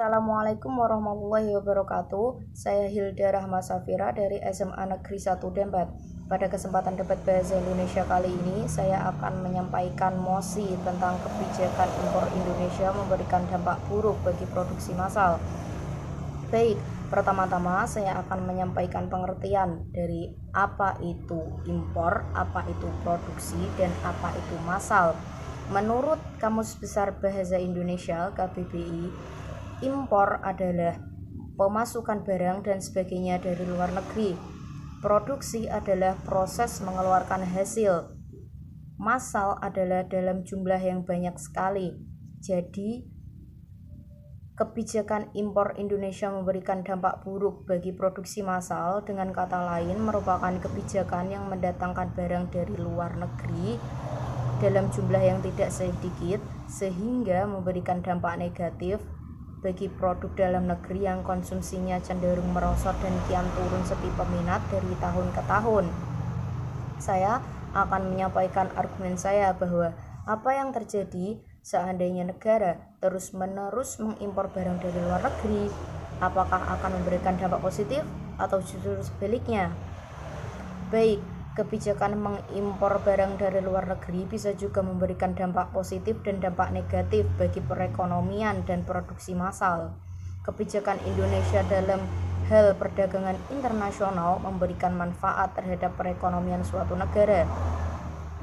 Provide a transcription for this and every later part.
Assalamualaikum warahmatullahi wabarakatuh. Saya Hilda Rahma Safira dari SMA Negeri 1 Dempet. Pada kesempatan debat bahasa Indonesia kali ini, saya akan menyampaikan mosi tentang kebijakan impor Indonesia memberikan dampak buruk bagi produksi massal. Baik, pertama-tama saya akan menyampaikan pengertian dari apa itu impor, apa itu produksi, dan apa itu massal. Menurut Kamus Besar Bahasa Indonesia (KBBI), impor adalah pemasukan barang dan sebagainya dari luar negeri. Produksi adalah proses mengeluarkan hasil. Massal adalah dalam jumlah yang banyak sekali. Jadi, kebijakan impor Indonesia memberikan dampak buruk bagi produksi massal, dengan kata lain merupakan kebijakan yang mendatangkan barang dari luar negeri dalam jumlah yang tidak sedikit, sehingga memberikan dampak negatif bagi produk dalam negeri yang konsumsinya cenderung merosot dan kian turun sepi peminat dari tahun ke tahun. Saya akan menyampaikan argumen saya bahwa apa yang terjadi seandainya negara terus-menerus mengimpor barang dari luar negeri, apakah akan memberikan dampak positif atau justru sebaliknya? Baik, kebijakan mengimpor barang dari luar negeri bisa juga memberikan dampak positif dan dampak negatif bagi perekonomian dan produksi massal. Kebijakan Indonesia dalam hal perdagangan internasional memberikan manfaat terhadap perekonomian suatu negara.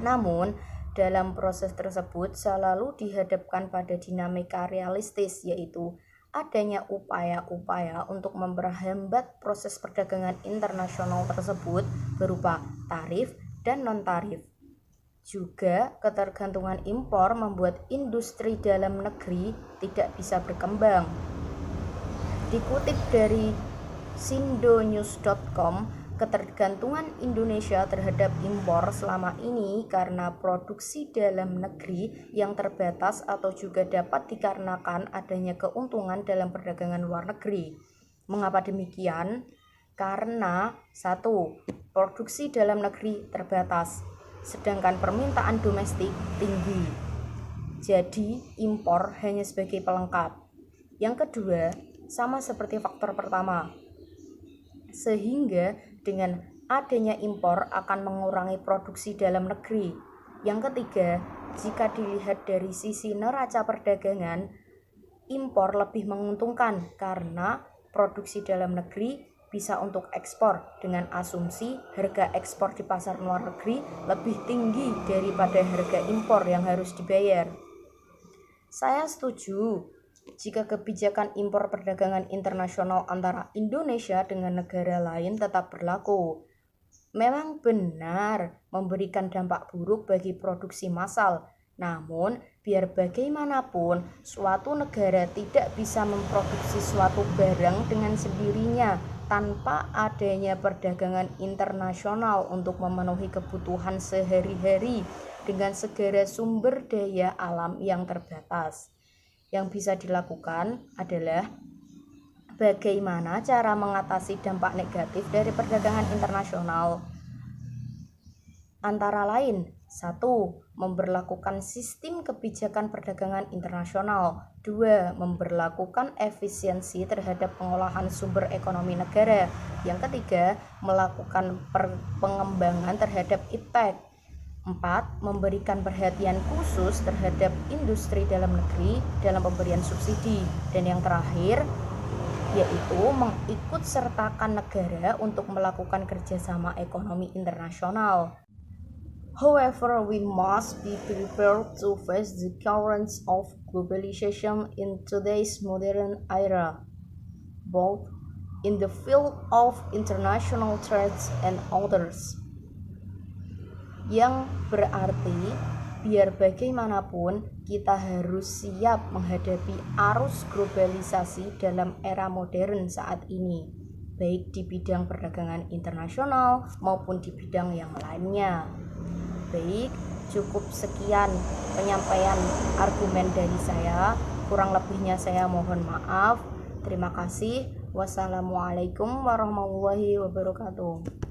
Namun, dalam proses tersebut selalu dihadapkan pada dinamika realistis, yaitu adanya upaya-upaya untuk memperhambat proses perdagangan internasional tersebut berupa tarif dan non-tarif. Juga ketergantungan impor membuat industri dalam negeri tidak bisa berkembang. Dikutip dari sindonews.com, ketergantungan Indonesia terhadap impor selama ini karena produksi dalam negeri yang terbatas atau juga dapat dikarenakan adanya keuntungan dalam perdagangan luar negeri. Mengapa demikian? Karena 1. Produksi dalam negeri terbatas, sedangkan permintaan domestik tinggi. Jadi, impor hanya sebagai pelengkap. Yang kedua, sama seperti faktor pertama, sehingga dengan adanya impor akan mengurangi produksi dalam negeri. Yang ketiga, jika dilihat dari sisi neraca perdagangan, impor lebih menguntungkan karena produksi dalam negeri bisa untuk ekspor dengan asumsi harga ekspor di pasar luar negeri lebih tinggi daripada harga impor yang harus dibayar. Saya setuju jika kebijakan impor perdagangan internasional antara Indonesia dengan negara lain tetap berlaku. Memang benar memberikan dampak buruk bagi produksi massal, namun biar bagaimanapun suatu negara tidak bisa memproduksi suatu barang dengan sendirinya tanpa adanya perdagangan internasional untuk memenuhi kebutuhan sehari-hari dengan segala sumber daya alam yang terbatas. Yang bisa dilakukan adalah bagaimana cara mengatasi dampak negatif dari perdagangan internasional. Antara lain, 1. Memberlakukan sistem kebijakan perdagangan internasional. 2. Memberlakukan efisiensi terhadap pengolahan sumber ekonomi negara. Yang ketiga, melakukan pengembangan terhadap iptek. 4. Memberikan perhatian khusus terhadap industri dalam negeri dalam pemberian subsidi. Dan yang terakhir, yaitu mengikutsertakan negara untuk melakukan kerjasama ekonomi internasional. However, we must be prepared to face the currents of globalization in today's modern era, both in the field of international trade and others. Yang berarti biar bagaimanapun kita harus siap menghadapi arus globalisasi dalam era modern saat ini, baik di bidang perdagangan internasional maupun di bidang yang lainnya. Baik, cukup sekian penyampaian argumen dari saya. Kurang lebihnya saya mohon maaf. Terima kasih. Wassalamualaikum warahmatullahi wabarakatuh.